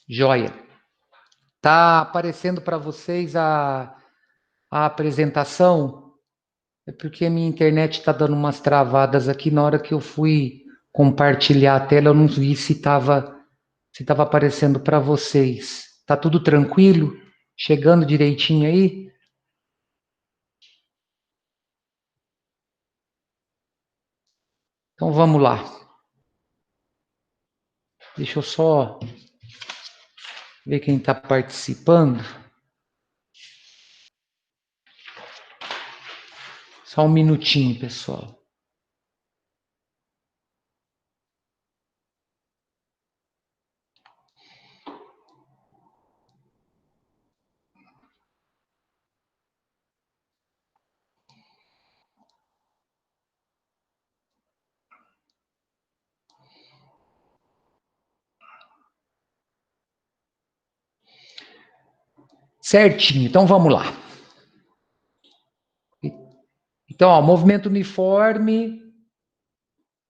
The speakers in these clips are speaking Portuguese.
Joia. Tá aparecendo para vocês a apresentação? É porque a minha internet está dando umas travadas aqui. Na hora que eu fui compartilhar a tela, eu não vi se tava aparecendo para vocês. Tá tudo tranquilo? Chegando direitinho aí? Então vamos lá. Deixa eu só ver quem está participando. Só um minutinho, pessoal. Certinho, então vamos lá. Então, ó, movimento uniforme.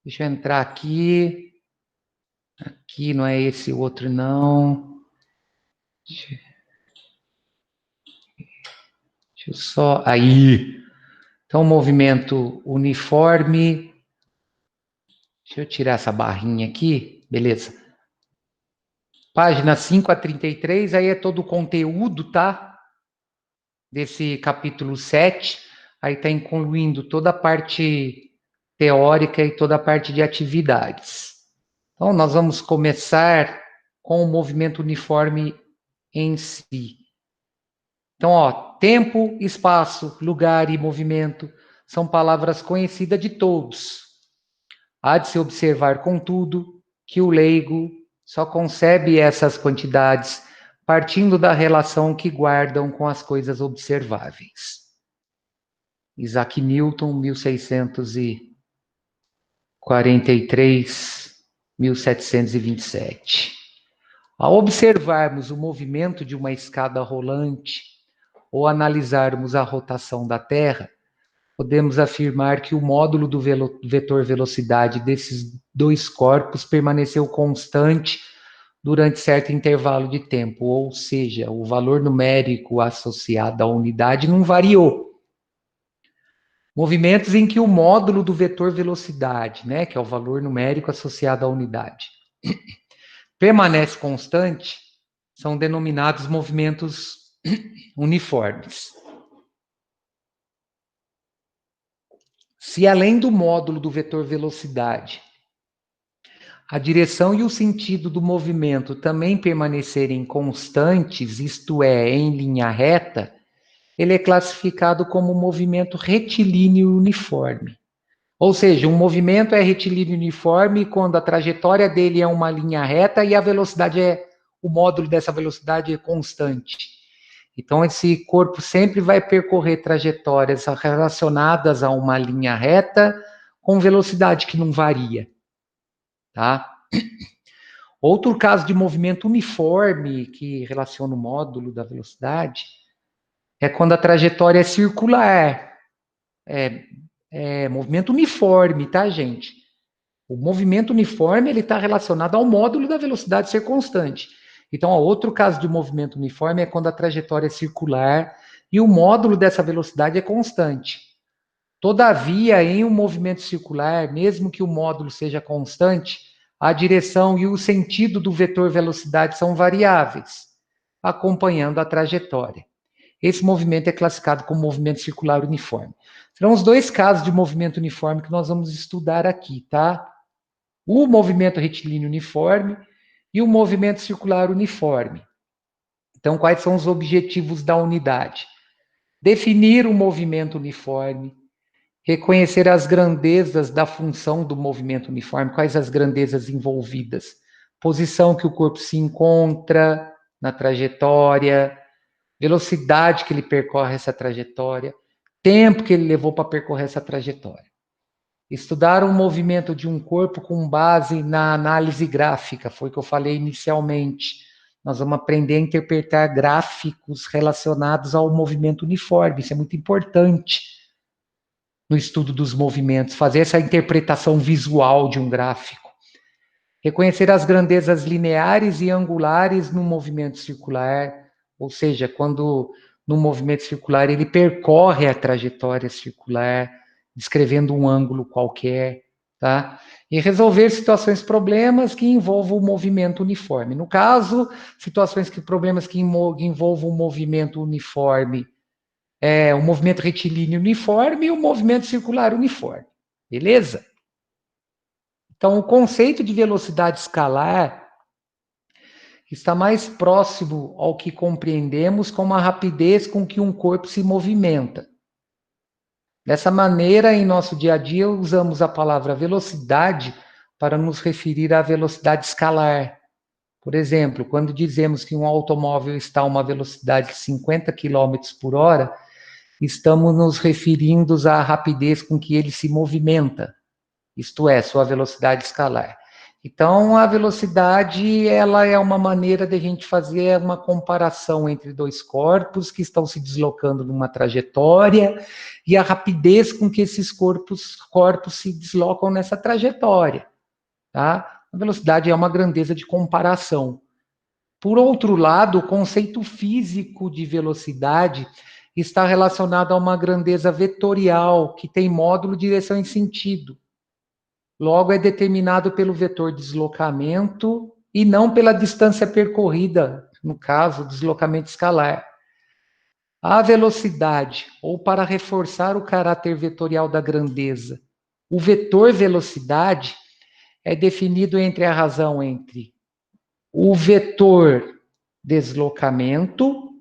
Deixa eu entrar aqui. Aqui não é esse outro, não. Deixa eu só. Aí. Então, movimento uniforme. Deixa eu tirar essa barrinha aqui. Beleza. Página 5 a 33, aí é todo o conteúdo, tá? Desse capítulo 7. Aí está incluindo toda a parte teórica e toda a parte de atividades. Então, nós vamos começar com o movimento uniforme em si. Então, ó, tempo, espaço, lugar e movimento são palavras conhecidas de todos. Há de se observar, contudo, que o leigo só concebe essas quantidades partindo da relação que guardam com as coisas observáveis. Isaac Newton, 1643, 1727. Ao observarmos o movimento de uma escada rolante ou analisarmos a rotação da Terra, podemos afirmar que o módulo do vetor velocidade desses dois corpos permaneceu constante durante certo intervalo de tempo, ou seja, o valor numérico associado à unidade não variou. Movimentos em que o módulo do vetor velocidade, né, que é o valor numérico associado à unidade, permanece constante, são denominados movimentos uniformes. Se além do módulo do vetor velocidade, a direção e o sentido do movimento também permanecerem constantes, isto é, em linha reta, ele é classificado como movimento retilíneo uniforme. Ou seja, um movimento é retilíneo uniforme quando a trajetória dele é uma linha reta e a velocidade o módulo dessa velocidade é constante. Então, esse corpo sempre vai percorrer trajetórias relacionadas a uma linha reta com velocidade que não varia. Tá? Outro caso de movimento uniforme que relaciona o módulo da velocidade é quando a trajetória é circular. É movimento uniforme, tá, gente? O movimento uniforme ele está relacionado ao módulo da velocidade ser constante. Então, ó, outro caso de movimento uniforme é quando a trajetória é circular e o módulo dessa velocidade é constante. Todavia, em um movimento circular, mesmo que o módulo seja constante, a direção e o sentido do vetor velocidade são variáveis, acompanhando a trajetória. Esse movimento é classificado como movimento circular uniforme. Serão os dois casos de movimento uniforme que nós vamos estudar aqui, tá? O movimento retilíneo uniforme e o movimento circular uniforme. Então, quais são os objetivos da unidade? Definir o movimento uniforme, reconhecer as grandezas da função do movimento uniforme, quais as grandezas envolvidas, posição que o corpo se encontra na trajetória, velocidade que ele percorre essa trajetória, tempo que ele levou para percorrer essa trajetória. Estudar o movimento de um corpo com base na análise gráfica, foi o que eu falei inicialmente. Nós vamos aprender a interpretar gráficos relacionados ao movimento uniforme, isso é muito importante no estudo dos movimentos, fazer essa interpretação visual de um gráfico. Reconhecer as grandezas lineares e angulares no movimento circular, ou seja, quando no movimento circular ele percorre a trajetória circular, descrevendo um ângulo qualquer, tá? E resolver situações, problemas que envolvam o movimento uniforme. No caso, problemas que envolvam o movimento uniforme, o movimento retilíneo uniforme e o movimento circular uniforme. Beleza? Então, o conceito de velocidade escalar está mais próximo ao que compreendemos como a rapidez com que um corpo se movimenta. Dessa maneira, em nosso dia a dia, usamos a palavra velocidade para nos referir à velocidade escalar. Por exemplo, quando dizemos que um automóvel está a uma velocidade de 50 km por hora, estamos nos referindo à rapidez com que ele se movimenta, isto é, sua velocidade escalar. Então, a velocidade, ela é uma maneira de a gente fazer uma comparação entre dois corpos que estão se deslocando numa trajetória e a rapidez com que esses corpos se deslocam nessa trajetória, tá? A velocidade é uma grandeza de comparação. Por outro lado, o conceito físico de velocidade está relacionado a uma grandeza vetorial que tem módulo, direção e sentido. Logo, é determinado pelo vetor deslocamento e não pela distância percorrida, no caso, deslocamento escalar. A velocidade, ou para reforçar o caráter vetorial da grandeza, o vetor velocidade é definido entre a razão entre o vetor deslocamento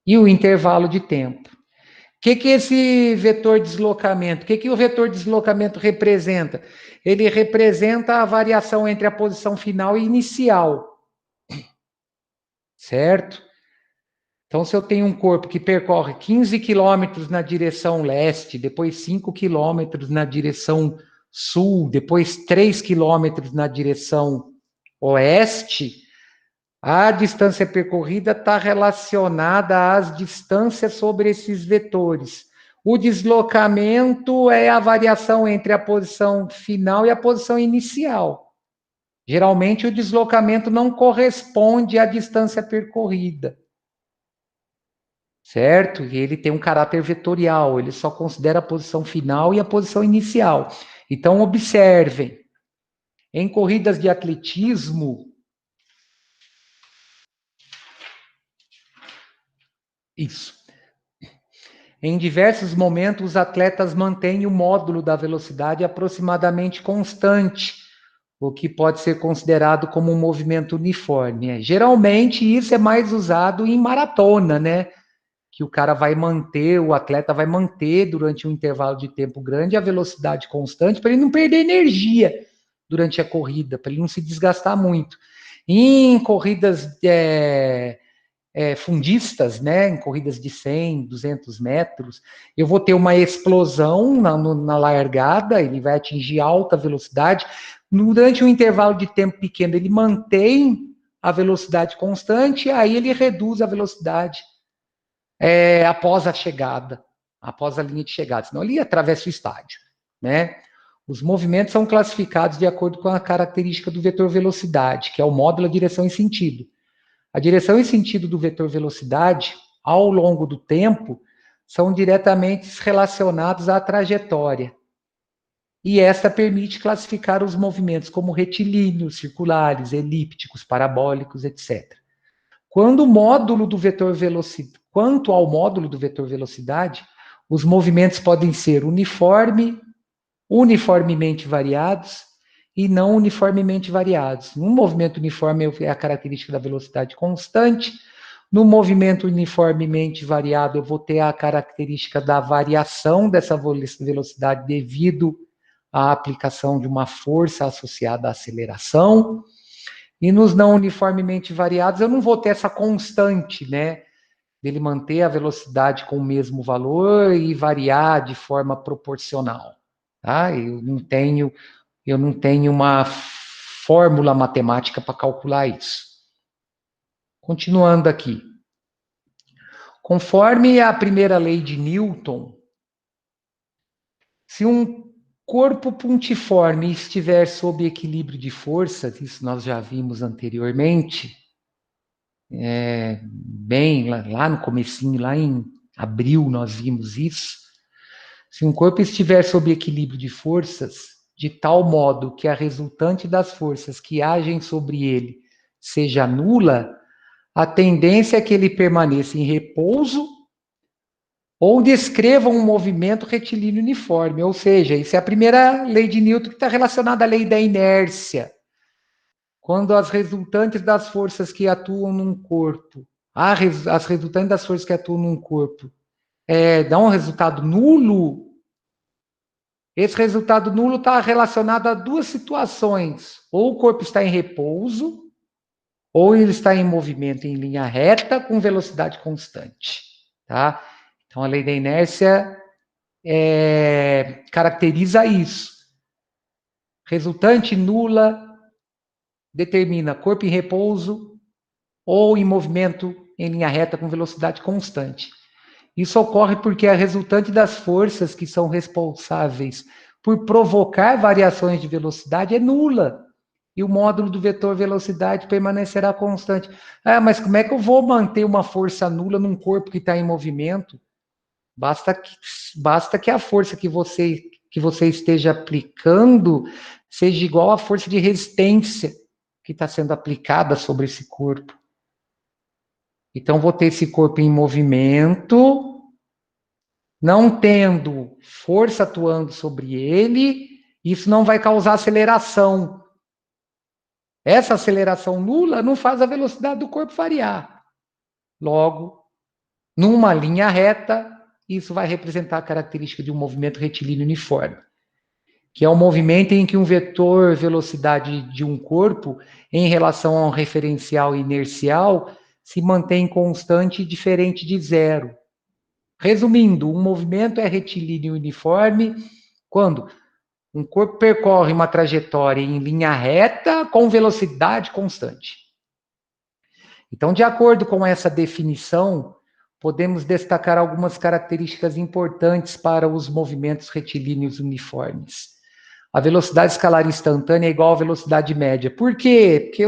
e o intervalo de tempo. O que é esse vetor deslocamento? O que o vetor deslocamento representa? Ele representa a variação entre a posição final e inicial. Certo? Então, se eu tenho um corpo que percorre 15 quilômetros na direção leste, depois 5 quilômetros na direção sul, depois 3 quilômetros na direção oeste, a distância percorrida está relacionada às distâncias sobre esses vetores. O deslocamento é a variação entre a posição final e a posição inicial. Geralmente, o deslocamento não corresponde à distância percorrida. Certo? E ele tem um caráter vetorial, ele só considera a posição final e a posição inicial. Então, observem, em corridas de atletismo, isso. Em diversos momentos, os atletas mantêm o módulo da velocidade aproximadamente constante, o que pode ser considerado como um movimento uniforme. Geralmente, isso é mais usado em maratona, né? Que o atleta vai manter durante um intervalo de tempo grande a velocidade constante para ele não perder energia durante a corrida, para ele não se desgastar muito. Em corridas fundistas, né, em corridas de 100, 200 metros, eu vou ter uma explosão na largada, ele vai atingir alta velocidade. Durante um intervalo de tempo pequeno, ele mantém a velocidade constante, aí ele reduz a velocidade após a chegada, após a linha de chegada, senão ele atravessa o estádio, né? Os movimentos são classificados de acordo com a característica do vetor velocidade, que é o módulo, a direção e sentido. A direção e sentido do vetor velocidade, ao longo do tempo, são diretamente relacionados à trajetória. E esta permite classificar os movimentos como retilíneos, circulares, elípticos, parabólicos, etc. Quanto ao módulo do vetor velocidade, os movimentos podem ser uniformemente variados e não uniformemente variados. Um movimento uniforme é a característica da velocidade constante. No movimento uniformemente variado, eu vou ter a característica da variação dessa velocidade devido à aplicação de uma força associada à aceleração. E nos não uniformemente variados, eu não vou ter essa constante, né? Dele manter a velocidade com o mesmo valor e variar de forma proporcional. Tá? Eu não tenho uma fórmula matemática para calcular isso. Continuando aqui. Conforme a primeira lei de Newton, se um corpo pontiforme estiver sob equilíbrio de forças, isso nós já vimos anteriormente, bem lá no comecinho, lá em abril nós vimos isso. Se um corpo estiver sob equilíbrio de forças, de tal modo que a resultante das forças que agem sobre ele seja nula, a tendência é que ele permaneça em repouso ou descreva um movimento retilíneo uniforme. Ou seja, isso é a primeira lei de Newton que está relacionada à lei da inércia. Quando as resultantes das forças que atuam num corpo, as resultantes das forças que atuam num corpo, dão um resultado nulo, esse resultado nulo está relacionado a duas situações. Ou o corpo está em repouso, ou ele está em movimento em linha reta com velocidade constante. Tá? Então, a lei da inércia caracteriza isso. Resultante nula determina corpo em repouso ou em movimento em linha reta com velocidade constante. Isso ocorre porque a resultante das forças que são responsáveis por provocar variações de velocidade é nula. E o módulo do vetor velocidade permanecerá constante. Ah, mas como é que eu vou manter uma força nula num corpo que está em movimento? Basta que a força que você esteja aplicando seja igual à força de resistência que está sendo aplicada sobre esse corpo. Então, vou ter esse corpo em movimento, não tendo força atuando sobre ele, isso não vai causar aceleração. Essa aceleração nula não faz a velocidade do corpo variar. Logo, numa linha reta, isso vai representar a característica de um movimento retilíneo uniforme, que é um movimento em que um vetor velocidade de um corpo em relação a um referencial inercial se mantém constante e diferente de zero. Resumindo, um movimento é retilíneo uniforme quando um corpo percorre uma trajetória em linha reta com velocidade constante. Então, de acordo com essa definição, podemos destacar algumas características importantes para os movimentos retilíneos uniformes. A velocidade escalar instantânea é igual à velocidade média. Por quê? Porque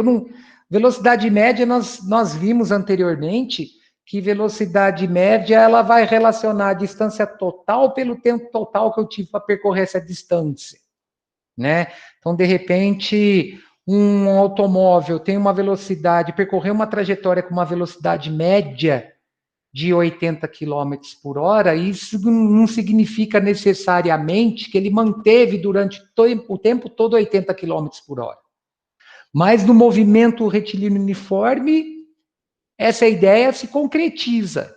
velocidade média nós vimos anteriormente que velocidade média ela vai relacionar a distância total pelo tempo total que eu tive para percorrer essa distância, né? Então, de repente, um automóvel tem uma velocidade, percorrer uma trajetória com uma velocidade média de 80 km por hora, isso não significa necessariamente que ele manteve durante o tempo todo 80 km por hora. Mas no movimento retilíneo uniforme, essa ideia se concretiza.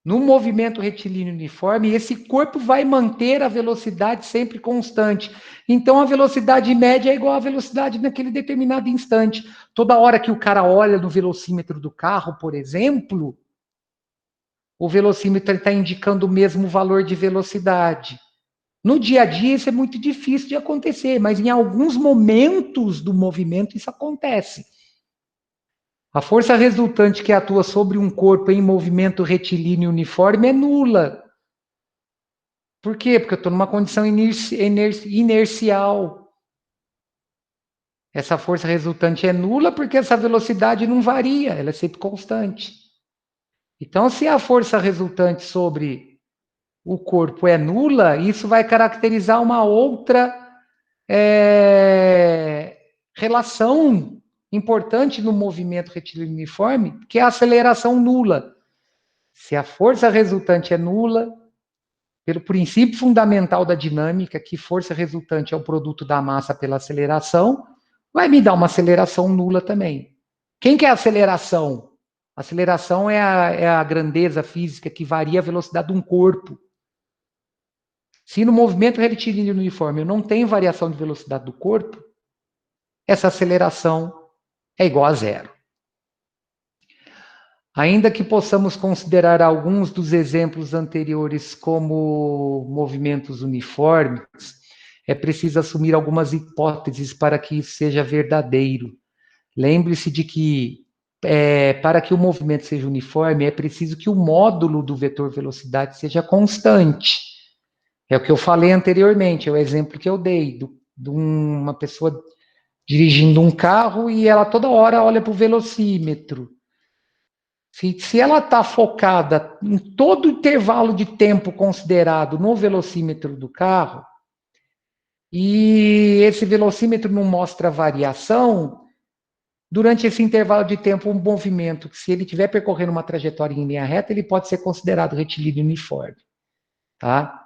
No movimento retilíneo uniforme, esse corpo vai manter a velocidade sempre constante. Então, a velocidade média é igual à velocidade naquele determinado instante. Toda hora que o cara olha no velocímetro do carro, por exemplo, o velocímetro está indicando o mesmo valor de velocidade. No dia a dia, isso é muito difícil de acontecer, mas em alguns momentos do movimento isso acontece. A força resultante que atua sobre um corpo em movimento retilíneo uniforme é nula. Por quê? Porque eu estou numa condição inercial. Essa força resultante é nula porque essa velocidade não varia, ela é sempre constante. Então, se a força resultante sobre o corpo é nula, isso vai caracterizar uma outra relação importante no movimento retilíneo uniforme, que é a aceleração nula. Se a força resultante é nula, pelo princípio fundamental da dinâmica, que força resultante é o produto da massa pela aceleração, vai me dar uma aceleração nula também. Quem que é a aceleração? A aceleração é a grandeza física que varia a velocidade de um corpo. Se no movimento retilíneo uniforme eu não tenho variação de velocidade do corpo, essa aceleração é igual a zero. Ainda que possamos considerar alguns dos exemplos anteriores como movimentos uniformes, é preciso assumir algumas hipóteses para que isso seja verdadeiro. Lembre-se de que, para que o movimento seja uniforme, é preciso que o módulo do vetor velocidade seja constante. É o que eu falei anteriormente, é o exemplo que eu dei, de uma pessoa dirigindo um carro e ela toda hora olha para o velocímetro. Se ela está focada em todo o intervalo de tempo considerado no velocímetro do carro, e esse velocímetro não mostra variação, durante esse intervalo de tempo, um movimento, que se ele estiver percorrendo uma trajetória em linha reta, ele pode ser considerado retilíneo uniforme. Tá?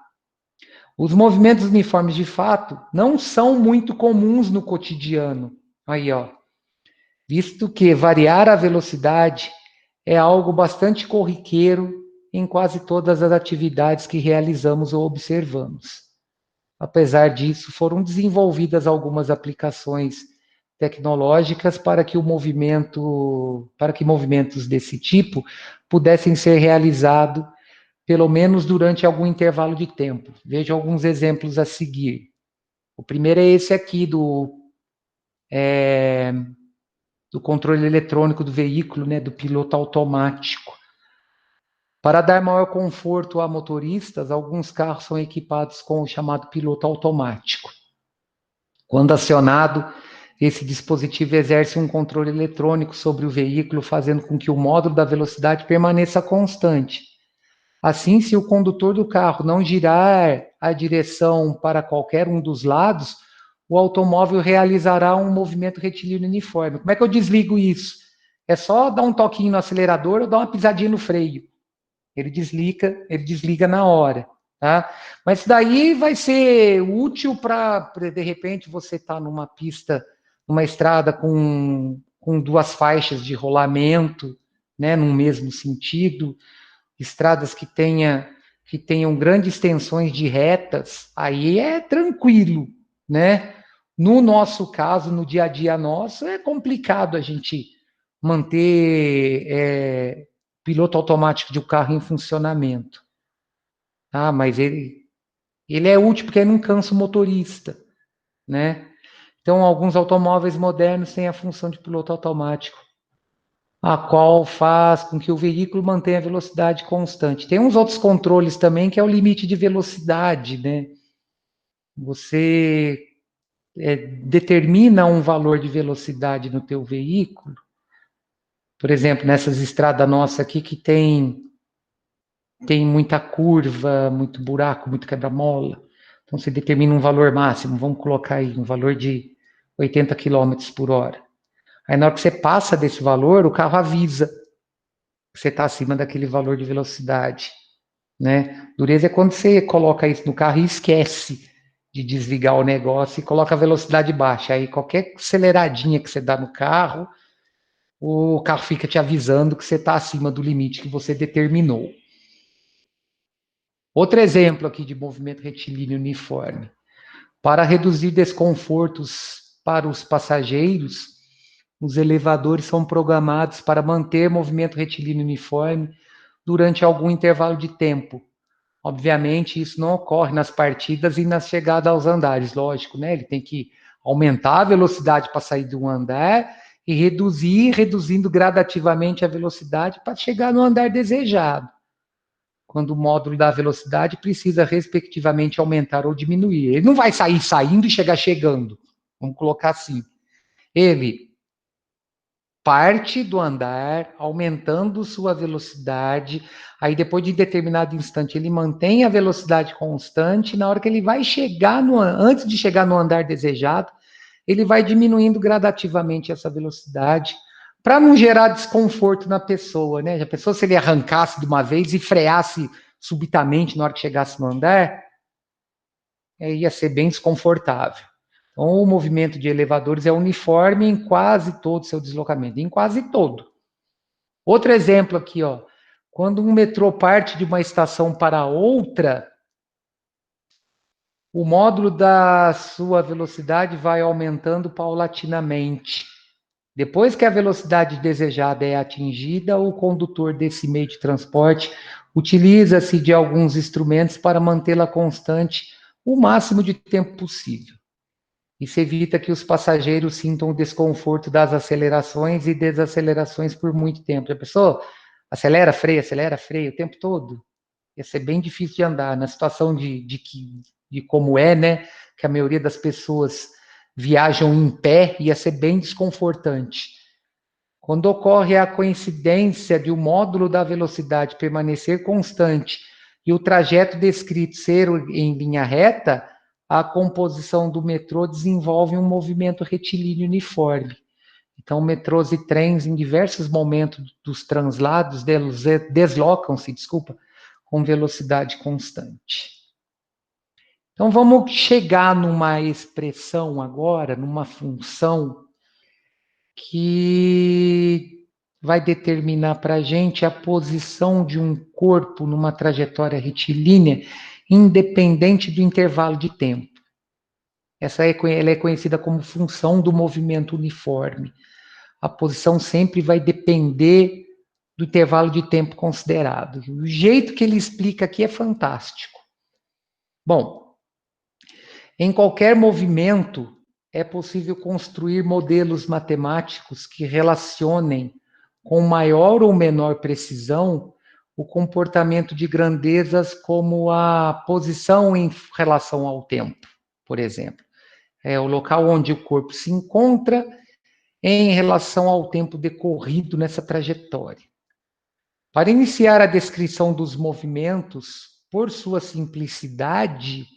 Os movimentos uniformes, de fato, não são muito comuns no cotidiano. Aí, ó. Visto que variar a velocidade é algo bastante corriqueiro em quase todas as atividades que realizamos ou observamos. Apesar disso, foram desenvolvidas algumas aplicações tecnológicas para que movimentos desse tipo pudessem ser realizados pelo menos durante algum intervalo de tempo. Veja alguns exemplos a seguir. O primeiro é esse aqui do controle eletrônico do veículo, né, do piloto automático. Para dar maior conforto a motoristas, alguns carros são equipados com o chamado piloto automático. Quando acionado, esse dispositivo exerce um controle eletrônico sobre o veículo, fazendo com que o módulo da velocidade permaneça constante. Assim, se o condutor do carro não girar a direção para qualquer um dos lados, o automóvel realizará um movimento retilíneo uniforme. Como é que eu desligo isso? É só dar um toquinho no acelerador ou dar uma pisadinha no freio. Ele desliga na hora. Tá? Mas isso daí vai ser útil para, de repente, você estar numa pista, numa estrada com duas faixas de rolamento, né, num mesmo sentido, estradas que tenham grandes extensões de retas, aí é tranquilo, né? No nosso caso, no dia a dia nosso, é complicado a gente manter piloto automático de um carro em funcionamento. Ah, mas ele é útil porque ele não cansa o motorista, né? Então, alguns automóveis modernos têm a função de piloto automático, a qual faz com que o veículo mantenha a velocidade constante. Tem uns outros controles também, que é o limite de velocidade, né? Você determina um valor de velocidade no teu veículo. Por exemplo, nessas estradas nossas aqui que tem muita curva, muito buraco, muito quebra-mola. Então, você determina um valor máximo, vamos colocar aí um valor de 80 km por hora. Aí, na hora que você passa desse valor, o carro avisa que você está acima daquele valor de velocidade, né? Dureza é quando você coloca isso no carro e esquece de desligar o negócio e coloca a velocidade baixa. Aí, qualquer aceleradinha que você dá no carro, o carro fica te avisando que você está acima do limite que você determinou. Outro exemplo aqui de movimento retilíneo uniforme. Para reduzir desconfortos para os passageiros, os elevadores são programados para manter movimento retilíneo uniforme durante algum intervalo de tempo. Obviamente, isso não ocorre nas partidas e na chegada aos andares, lógico, né? Ele tem que aumentar a velocidade para sair de um andar e reduzindo gradativamente a velocidade para chegar no andar desejado, quando o módulo da velocidade precisa, respectivamente, aumentar ou diminuir. Ele não vai sair saindo e chegar chegando. Vamos colocar assim. Ele parte do andar, aumentando sua velocidade, aí depois de determinado instante ele mantém a velocidade constante, na hora que ele vai chegar antes de chegar no andar desejado, ele vai diminuindo gradativamente essa velocidade, para não gerar desconforto na pessoa, né? A pessoa, se ele arrancasse de uma vez e freasse subitamente na hora que chegasse no andar, ia ser bem desconfortável. Então, o movimento de elevadores é uniforme em quase todo o seu deslocamento, em quase todo. Outro exemplo aqui, ó. Quando um metrô parte de uma estação para outra, o módulo da sua velocidade vai aumentando paulatinamente. Depois que a velocidade desejada é atingida, o condutor desse meio de transporte utiliza-se de alguns instrumentos para mantê-la constante o máximo de tempo possível. Isso evita que os passageiros sintam o desconforto das acelerações e desacelerações por muito tempo. A pessoa acelera, freia o tempo todo. Ia ser bem difícil de andar. Na situação de como é, né? Que a maioria das pessoas viajam em pé, ia ser bem desconfortante. Quando ocorre a coincidência de o módulo da velocidade permanecer constante e o trajeto descrito ser em linha reta, a composição do metrô desenvolve um movimento retilíneo uniforme. Então, metrôs e trens, em diversos momentos dos translados, deslocam-se, com velocidade constante. Então, vamos chegar numa expressão agora, numa função que vai determinar para a gente a posição de um corpo numa trajetória retilínea, independente do intervalo de tempo. Ela é conhecida como função do movimento uniforme. A posição sempre vai depender do intervalo de tempo considerado. O jeito que ele explica aqui é fantástico. Bom, em qualquer movimento, é possível construir modelos matemáticos que relacionem com maior ou menor precisão o comportamento de grandezas como a posição em relação ao tempo, por exemplo. É o local onde o corpo se encontra em relação ao tempo decorrido nessa trajetória. Para iniciar a descrição dos movimentos, por sua simplicidade,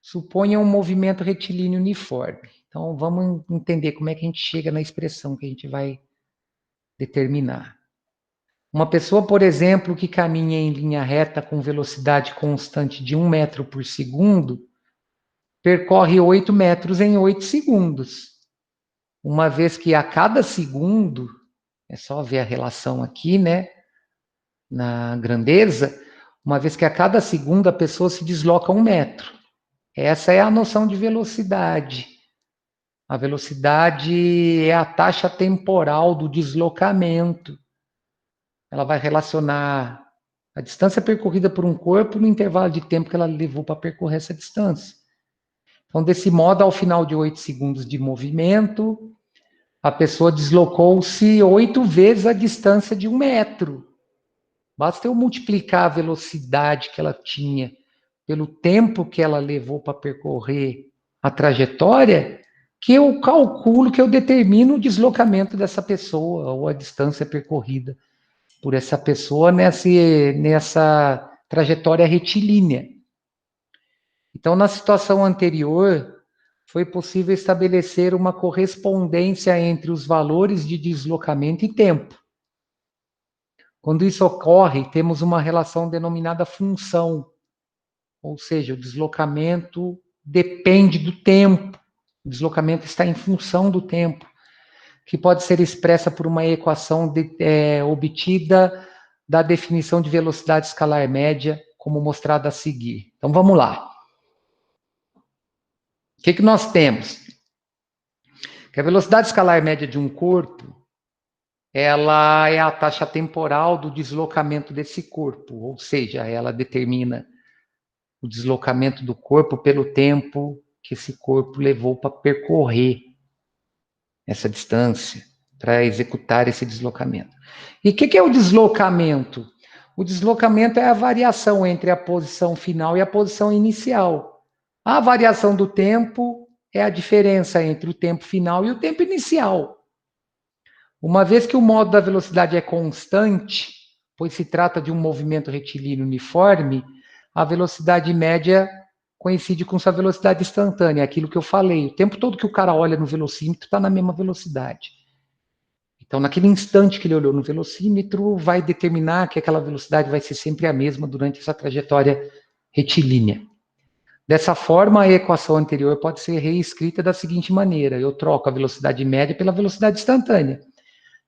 suponha um movimento retilíneo uniforme. Então, vamos entender como é que a gente chega na expressão que a gente vai determinar. Uma pessoa, por exemplo, que caminha em linha reta com velocidade constante de 1 metro por segundo, percorre 8 metros em 8 segundos. Uma vez que a cada segundo, é só ver a relação aqui, né? Na grandeza, uma vez que a cada segundo a pessoa se desloca 1 metro. Essa é a noção de velocidade. A velocidade é a taxa temporal do deslocamento. Ela vai relacionar a distância percorrida por um corpo no intervalo de tempo que ela levou para percorrer essa distância. Então, desse modo, ao final de 8 segundos de movimento, a pessoa deslocou-se 8 vezes a distância de 1 metro. Basta eu multiplicar a velocidade que ela tinha pelo tempo que ela levou para percorrer a trajetória, que eu calculo, que eu determino o deslocamento dessa pessoa, ou a distância percorrida por essa pessoa nessa trajetória retilínea. Então, na situação anterior, foi possível estabelecer uma correspondência entre os valores de deslocamento e tempo. Quando isso ocorre, temos uma relação denominada função, ou seja, o deslocamento depende do tempo, o deslocamento está em função do tempo, que pode ser expressa por uma equação obtida da definição de velocidade escalar média, como mostrado a seguir. Então, vamos lá. O que nós temos? Que a velocidade escalar média de um corpo, ela é a taxa temporal do deslocamento desse corpo, ou seja, ela determina o deslocamento do corpo pelo tempo que esse corpo levou para percorrer essa distância, para executar esse deslocamento. E o que é o deslocamento? O deslocamento é a variação entre a posição final e a posição inicial. A variação do tempo é a diferença entre o tempo final e o tempo inicial. Uma vez que o modo da velocidade é constante, pois se trata de um movimento retilíneo uniforme, a velocidade média coincide com sua velocidade instantânea, aquilo que eu falei. O tempo todo que o cara olha no velocímetro está na mesma velocidade. Então, naquele instante que ele olhou no velocímetro, vai determinar que aquela velocidade vai ser sempre a mesma durante essa trajetória retilínea. Dessa forma, a equação anterior pode ser reescrita da seguinte maneira: eu troco a velocidade média pela velocidade instantânea.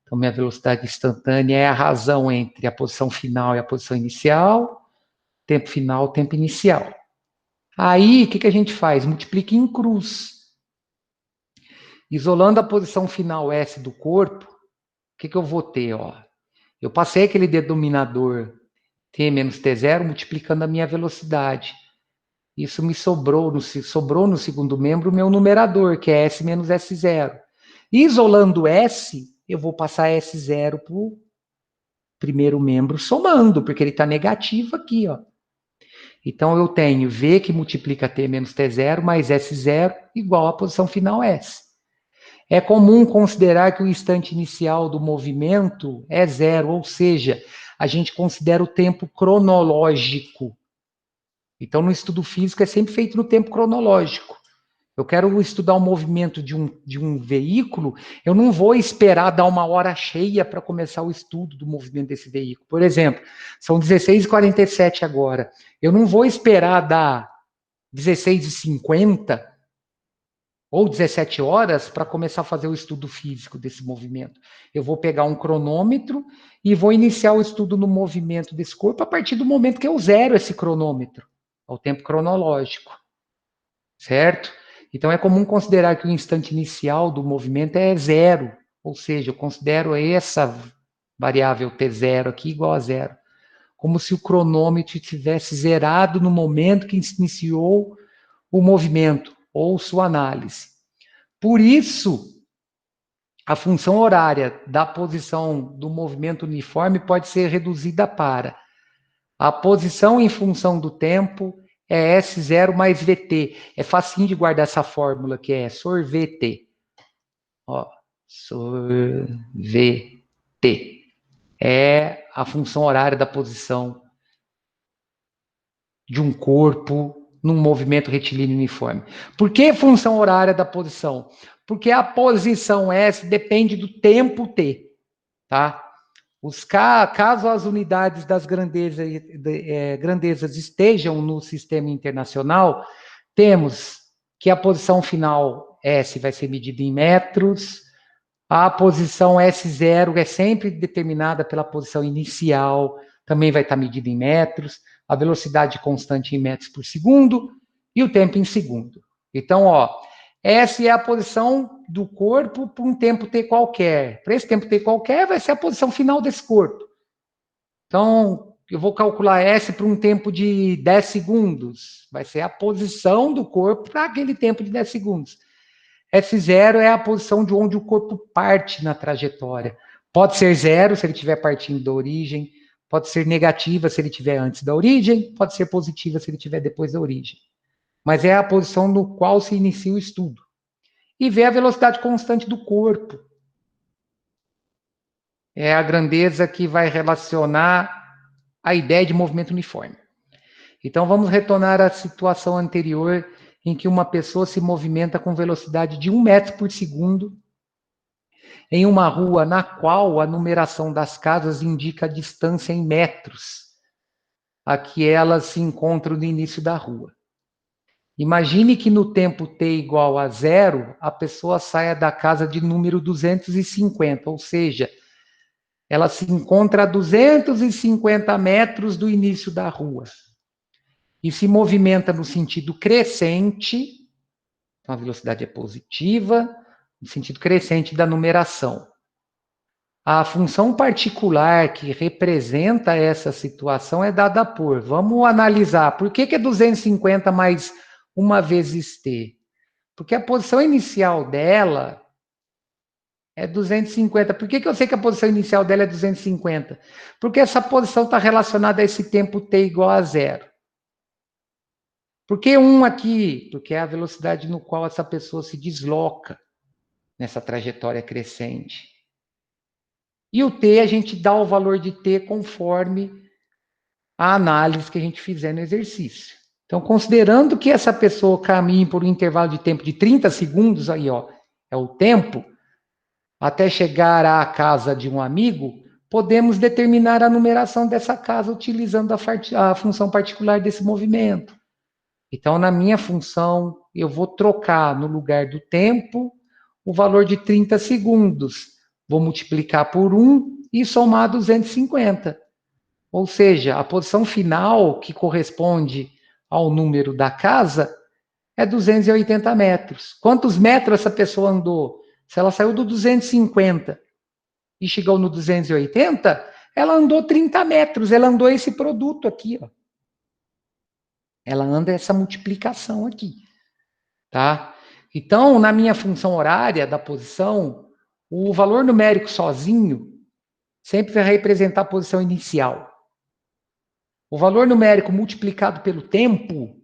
Então, minha velocidade instantânea é a razão entre a posição final e a posição inicial, tempo final, tempo inicial. Aí, o que a gente faz? Multiplica em cruz. Isolando a posição final S do corpo, o que eu vou ter? Eu passei aquele denominador T menos T0 multiplicando a minha velocidade. Isso me sobrou no segundo membro o meu numerador, que é S menos S0. Isolando S, eu vou passar S0 para o primeiro membro somando, porque ele está negativo aqui, Então, eu tenho V que multiplica T menos T0 mais S0 igual à posição final S. É comum considerar que o instante inicial do movimento é zero, ou seja, a gente considera o tempo cronológico. Então, no estudo físico é sempre feito no tempo cronológico. Eu quero estudar o movimento de um veículo, eu não vou esperar dar uma hora cheia para começar o estudo do movimento desse veículo. Por exemplo, são 16h47 agora. Eu não vou esperar dar 16h50 ou 17 horas para começar a fazer o estudo físico desse movimento. Eu vou pegar um cronômetro e vou iniciar o estudo no movimento desse corpo a partir do momento que eu zero esse cronômetro, ao tempo cronológico, certo? Então é comum considerar que o instante inicial do movimento é zero, ou seja, eu considero essa variável t0 aqui igual a zero, como se o cronômetro tivesse zerado no momento que iniciou o movimento ou sua análise. Por isso, a função horária da posição do movimento uniforme pode ser reduzida para a posição em função do tempo é S0 mais VT. É facinho de guardar essa fórmula que é SOR-VT. Ó, SOR-VT. É a função horária da posição de um corpo num movimento retilíneo uniforme. Por que função horária da posição? Porque a posição S depende do tempo T, tá? Caso as unidades das grandezas estejam no sistema internacional, temos que a posição final S vai ser medida em metros, a posição S0 é sempre determinada pela posição inicial, também vai estar medida em metros, a velocidade constante em metros por segundo e o tempo em segundo. Então, ó, essa é a posição do corpo por um tempo t qualquer. Para esse tempo t qualquer, vai ser a posição final desse corpo. Então, eu vou calcular S para um tempo de 10 segundos. Vai ser a posição do corpo para aquele tempo de 10 segundos. S0 é a posição de onde o corpo parte na trajetória. Pode ser zero se ele estiver partindo da origem, pode ser negativa se ele estiver antes da origem, pode ser positiva se ele estiver depois da origem. Mas é a posição no qual se inicia o estudo. E ver a velocidade constante do corpo. É a grandeza que vai relacionar a ideia de movimento uniforme. Então, vamos retornar à situação anterior em que uma pessoa se movimenta com velocidade de 1 metro por segundo em uma rua na qual a numeração das casas indica a distância em metros a que elas se encontram no início da rua. Imagine que no tempo t igual a zero, a pessoa saia da casa de número 250, ou seja, ela se encontra a 250 metros do início da rua. E se movimenta no sentido crescente, então a velocidade é positiva, no sentido crescente da numeração. A função particular que representa essa situação é dada por. Vamos analisar. Por que é 250 mais 1 vezes t? Porque a posição inicial dela é 250. Por que eu sei que a posição inicial dela é 250? Porque essa posição está relacionada a esse tempo t igual a zero. Por que 1 aqui? Porque é a velocidade no qual essa pessoa se desloca nessa trajetória crescente. E o t, a gente dá o valor de t conforme a análise que a gente fizer no exercício. Então, considerando que essa pessoa caminhe por um intervalo de tempo de 30 segundos, aí, ó, é o tempo, até chegar à casa de um amigo, podemos determinar a numeração dessa casa utilizando a função particular desse movimento. Então, na minha função, eu vou trocar no lugar do tempo o valor de 30 segundos. Vou multiplicar por 1 e somar 250. Ou seja, a posição final, que corresponde ao número da casa, é 280 metros. Quantos metros essa pessoa andou? Se ela saiu do 250 e chegou no 280, ela andou 30 metros. Ela andou esse produto aqui, ó. Ela anda essa multiplicação aqui, tá? Então, na minha função horária da posição, o valor numérico sozinho sempre vai representar a posição inicial. O valor numérico multiplicado pelo tempo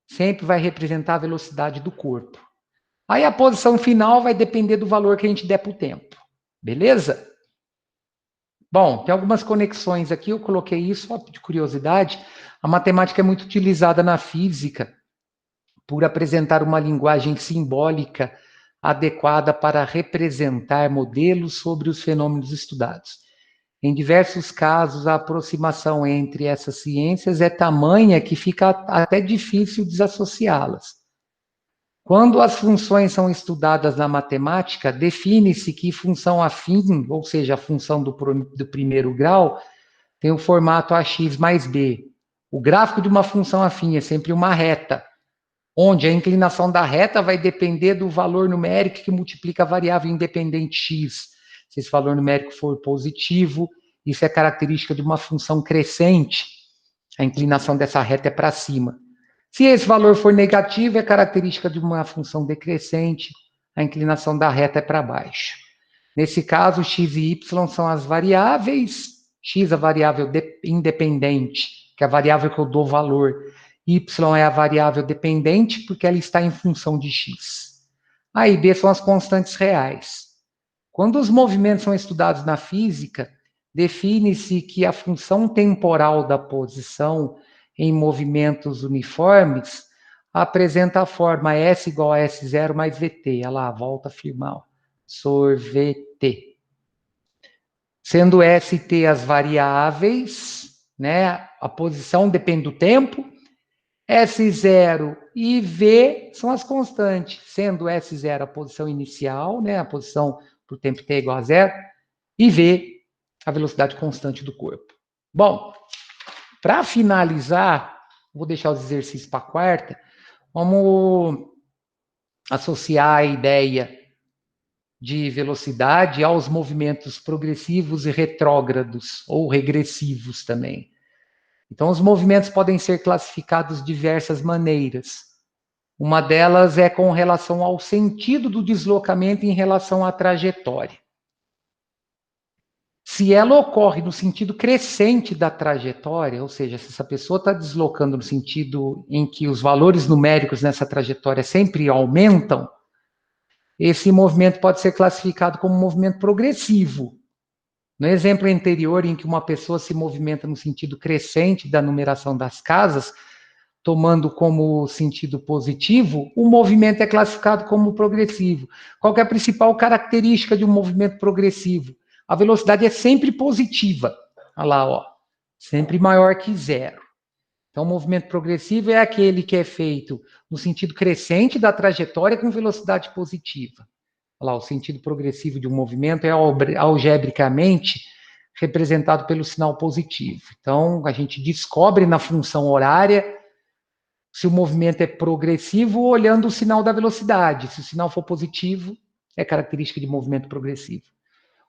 sempre vai representar a velocidade do corpo. Aí a posição final vai depender do valor que a gente der para o tempo. Beleza? Bom, tem algumas conexões aqui, eu coloquei isso só de curiosidade. A matemática é muito utilizada na física por apresentar uma linguagem simbólica adequada para representar modelos sobre os fenômenos estudados. Em diversos casos, a aproximação entre essas ciências é tamanha que fica até difícil desassociá-las. Quando as funções são estudadas na matemática, define-se que função afim, ou seja, a função do primeiro grau, tem o formato ax mais b. O gráfico de uma função afim é sempre uma reta, onde a inclinação da reta vai depender do valor numérico que multiplica a variável independente x. Se esse valor numérico for positivo, isso é característica de uma função crescente, a inclinação dessa reta é para cima. Se esse valor for negativo, é característica de uma função decrescente, a inclinação da reta é para baixo. Nesse caso, x e y são as variáveis, x a variável independente, que é a variável que eu dou valor, y é a variável dependente, porque ela está em função de x. A e b são as constantes reais. Quando os movimentos são estudados na física, define-se que a função temporal da posição em movimentos uniformes apresenta a forma S igual a S0 mais VT. Olha lá, volta a afirmar. Sorvete. Sendo S e T as variáveis, né? A posição depende do tempo. S0 e V são as constantes, sendo S0 a posição inicial, né? A posição para o tempo T igual a zero, e V a velocidade constante do corpo. Bom, para finalizar, vou deixar os exercícios para a quarta, vamos associar a ideia de velocidade aos movimentos progressivos e retrógrados, ou regressivos também. Então, os movimentos podem ser classificados de diversas maneiras. Uma delas é com relação ao sentido do deslocamento em relação à trajetória. Se ela ocorre no sentido crescente da trajetória, ou seja, se essa pessoa está deslocando no sentido em que os valores numéricos nessa trajetória sempre aumentam, esse movimento pode ser classificado como um movimento progressivo. No exemplo anterior, em que uma pessoa se movimenta no sentido crescente da numeração das casas, tomando como sentido positivo, o movimento é classificado como progressivo. Qual que é a principal característica de um movimento progressivo? A velocidade é sempre positiva. Olha lá, ó, sempre maior que zero. Então, o movimento progressivo é aquele que é feito no sentido crescente da trajetória com velocidade positiva. Olha lá, o sentido progressivo de um movimento é algebricamente representado pelo sinal positivo. Então, a gente descobre na função horária se o movimento é progressivo olhando o sinal da velocidade. Se o sinal for positivo, é característica de movimento progressivo.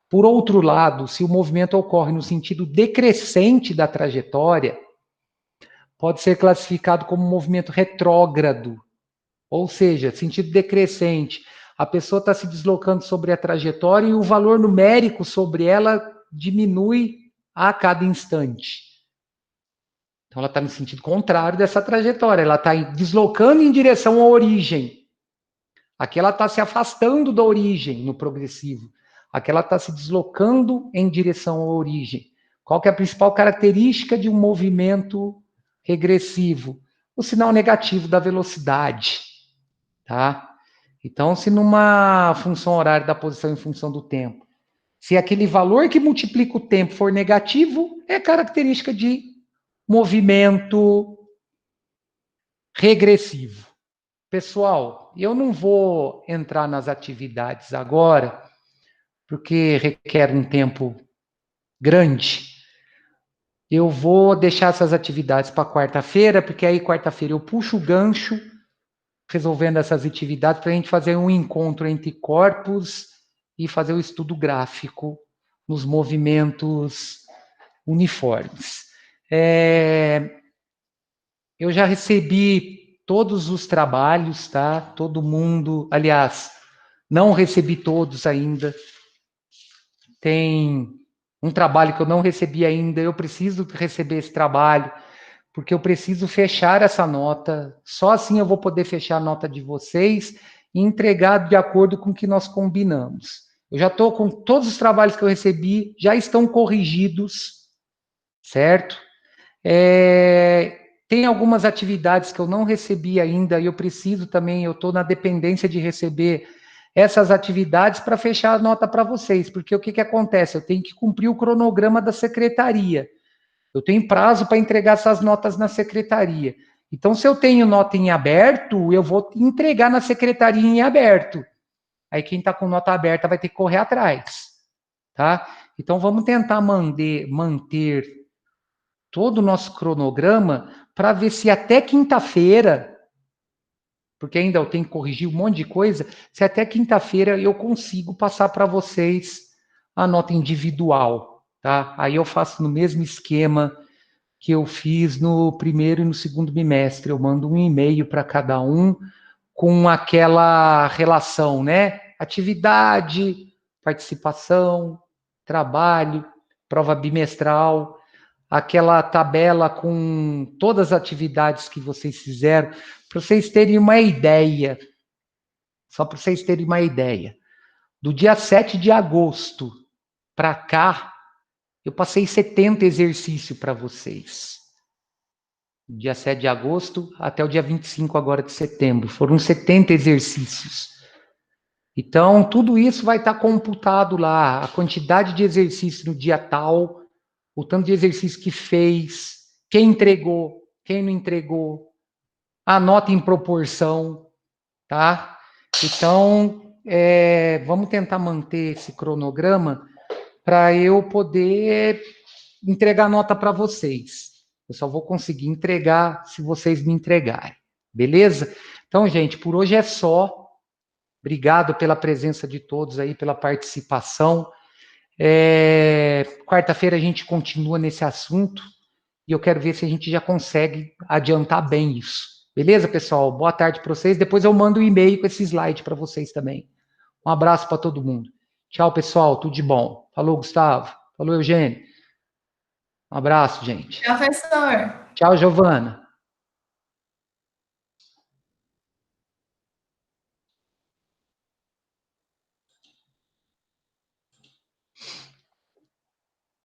Por outro lado, se o movimento ocorre no sentido decrescente da trajetória, pode ser classificado como movimento retrógrado, ou seja, sentido decrescente. A pessoa está se deslocando sobre a trajetória e o valor numérico sobre ela diminui a cada instante. Então, ela está no sentido contrário dessa trajetória. Ela está deslocando em direção à origem. Aqui ela está se afastando da origem no progressivo. Aqui ela está se deslocando em direção à origem. Qual que é a principal característica de um movimento regressivo? O sinal negativo da velocidade. Tá? Então, se numa função horária da posição em função do tempo, se aquele valor que multiplica o tempo for negativo, é característica de movimento regressivo. Pessoal, eu não vou entrar nas atividades agora, porque requer um tempo grande. Eu vou deixar essas atividades para quarta-feira, porque aí quarta-feira eu puxo o gancho, resolvendo essas atividades, para a gente fazer um encontro entre corpos e fazer o estudo gráfico nos movimentos uniformes. Eu já recebi todos os trabalhos, tá? Todo mundo, aliás, não recebi todos ainda. Tem um trabalho que eu não recebi ainda, eu preciso receber esse trabalho. porque eu preciso fechar essa nota, só assim eu vou poder fechar a nota de vocês e entregar de acordo com o que nós combinamos. Eu já estou com todos os trabalhos que eu recebi, já estão corrigidos, certo? Tem algumas atividades que eu não recebi ainda e eu preciso também, eu estou na dependência de receber essas atividades para fechar a nota para vocês, porque o que acontece? Eu tenho que cumprir o cronograma da secretaria. Eu tenho prazo para entregar essas notas na secretaria. Então, se eu tenho nota em aberto, eu vou entregar na secretaria em aberto. Aí quem está com nota aberta vai ter que correr atrás, tá? Então, vamos tentar manter todo o nosso cronograma para ver se até quinta-feira, porque ainda eu tenho que corrigir um monte de coisa, se até quinta-feira eu consigo passar para vocês a nota individual, tá? Aí eu faço no mesmo esquema que eu fiz no primeiro e no segundo bimestre. Eu mando um e-mail para cada um com aquela relação, né? Atividade, participação, trabalho, prova bimestral, aquela tabela com todas as atividades que vocês fizeram, para vocês terem uma ideia. Só para vocês terem uma ideia. Do dia 7 de agosto para cá, eu passei 70 exercícios para vocês. Dia 7 de agosto até o dia 25 agora de setembro. Foram 70 exercícios. Então, tudo isso vai estar computado lá. A quantidade de exercício no dia tal, o tanto de exercício que fez, quem entregou, quem não entregou, a nota em proporção, tá? Então, vamos tentar manter esse cronograma para eu poder entregar nota para vocês. Eu só vou conseguir entregar se vocês me entregarem. Beleza? Então, gente, por hoje é só. Obrigado pela presença de todos aí, pela participação. Quarta-feira a gente continua nesse assunto e eu quero ver se a gente já consegue adiantar bem isso. Beleza, pessoal? Boa tarde para vocês. Depois eu mando um e-mail com esse slide para vocês também. Um abraço para todo mundo. Tchau, pessoal. Tudo de bom. Falou, Gustavo. Falou, Eugênio. Um abraço, gente. Professor. Tchau, Giovana.